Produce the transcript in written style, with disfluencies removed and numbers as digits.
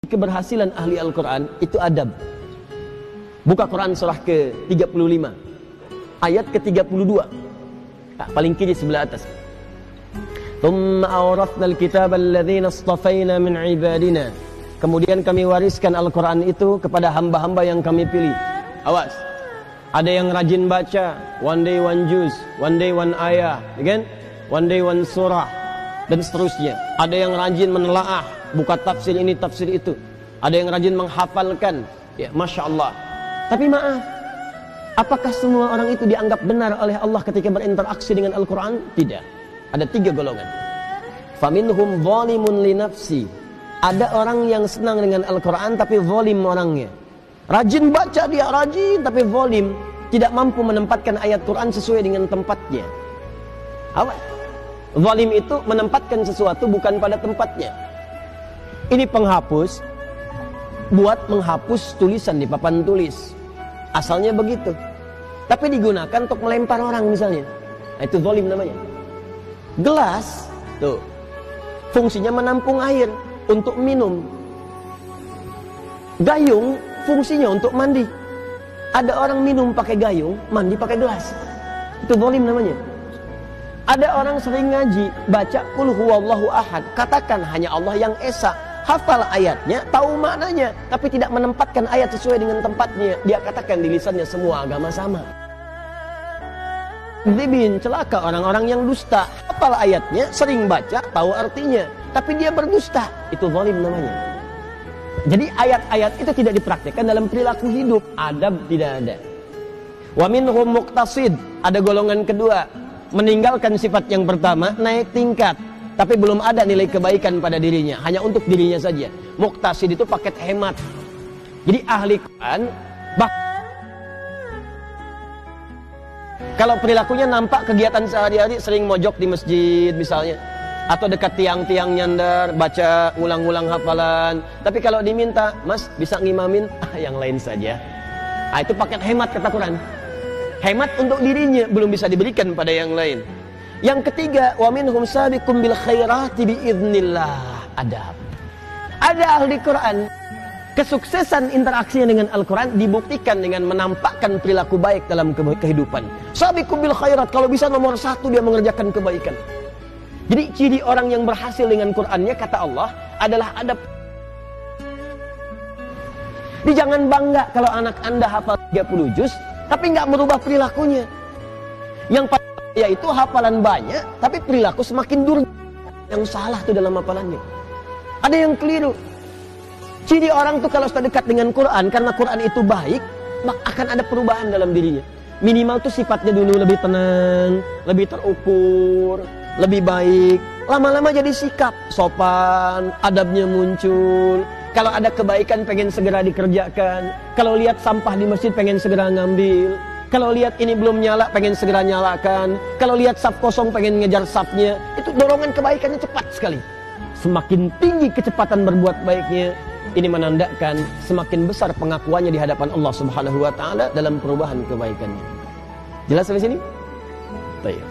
keberhasilan ahli Al-Quran itu adab. Buka Quran surah ke-35 ayat ke-32, paling kiri sebelah atas. Thumma awrathnal kitaba alladhina istafaina min ibadina. Kemudian kami wariskan Al-Quran itu kepada hamba-hamba yang kami pilih. Awas, ada yang rajin baca, one day one juz, one day one ayah, kan? One day one surah, dan seterusnya. Ada yang rajin menelaah, buka tafsir ini, tafsir itu. Ada yang rajin menghafalkan, ya, Masya Allah. Tapi maaf, apakah semua orang itu dianggap benar oleh Allah ketika berinteraksi dengan Al-Quran? Tidak. Ada 3 golongan. Faminhum zalimun li nafsi. Ada orang yang senang dengan Al-Quran tapi zalim orangnya. Rajin baca dia, rajin tapi zalim. Tidak mampu menempatkan ayat Quran sesuai dengan tempatnya. Apa? Zalim itu menempatkan sesuatu bukan pada tempatnya. Ini penghapus, buat menghapus tulisan di papan tulis. Asalnya begitu, tapi digunakan untuk melempar orang misalnya. Nah, itu zalim namanya. Gelas, tuh, fungsinya menampung air untuk minum. Gayung, fungsinya untuk mandi. Ada orang minum pakai gayung, mandi pakai gelas. Itu zalim namanya. Ada orang sering ngaji, baca qul huwallahu ahad, katakan hanya Allah yang esa, hafal ayatnya, tahu maknanya, tapi tidak menempatkan ayat sesuai dengan tempatnya. Dia katakan di lisannya semua agama sama. Dzibin, celaka orang-orang yang dusta, hafal ayatnya, sering baca, tahu artinya, tapi dia berdusta. Itu zalim namanya. Jadi ayat-ayat itu tidak dipraktikkan dalam perilaku hidup, adab tidak ada. Wa minhum muqtasid, ada golongan kedua, meninggalkan sifat yang pertama, naik tingkat, tapi belum ada nilai kebaikan pada dirinya, hanya untuk dirinya saja. Muqtasid itu paket hemat. Jadi ahli Quran, kalau perilakunya nampak kegiatan sehari-hari sering mojok di masjid misalnya, atau dekat tiang-tiang nyandar, baca ulang-ulang hafalan. Tapi kalau diminta, Mas bisa ngimamin, yang lain saja. Nah, itu paket hemat kata Quran. Hemat untuk dirinya, belum bisa diberikan pada yang lain. Yang ketiga, wa minhum sabiqum bil khairati biiznillah. Adab. Ada ahli Quran, kesuksesan interaksinya dengan Al-Quran dibuktikan dengan menampakkan perilaku baik dalam kehidupan. Sabiqum bil khairat, kalau bisa nomor 1 dia mengerjakan kebaikan. Jadi ciri orang yang berhasil dengan Qurannya, kata Allah, adalah adab. Jadi jangan bangga kalau anak Anda hafal 30 juz, tapi nggak merubah perilakunya. Yang yaitu hafalan banyak, tapi perilaku semakin durjana. Yang salah tuh dalam hafalannya. Ada yang keliru. Ciri orang tuh kalau sudah dekat dengan Quran, karena Quran itu baik, maka akan ada perubahan dalam dirinya. Minimal tuh sifatnya dulu lebih tenang, lebih terukur, lebih baik. Lama-lama jadi sikap, sopan, adabnya muncul. Kalau ada kebaikan pengen segera dikerjakan. Kalau lihat sampah di masjid pengen segera ngambil. Kalau lihat ini belum nyala pengen segera nyalakan. Kalau lihat saf kosong pengen ngejar safnya. Itu dorongan kebaikannya cepat sekali. Semakin tinggi kecepatan berbuat baiknya, ini menandakan semakin besar pengakuannya di hadapan Allah Subhanahu wa taala dalam perubahan kebaikannya. Jelas sampai sini? Baik.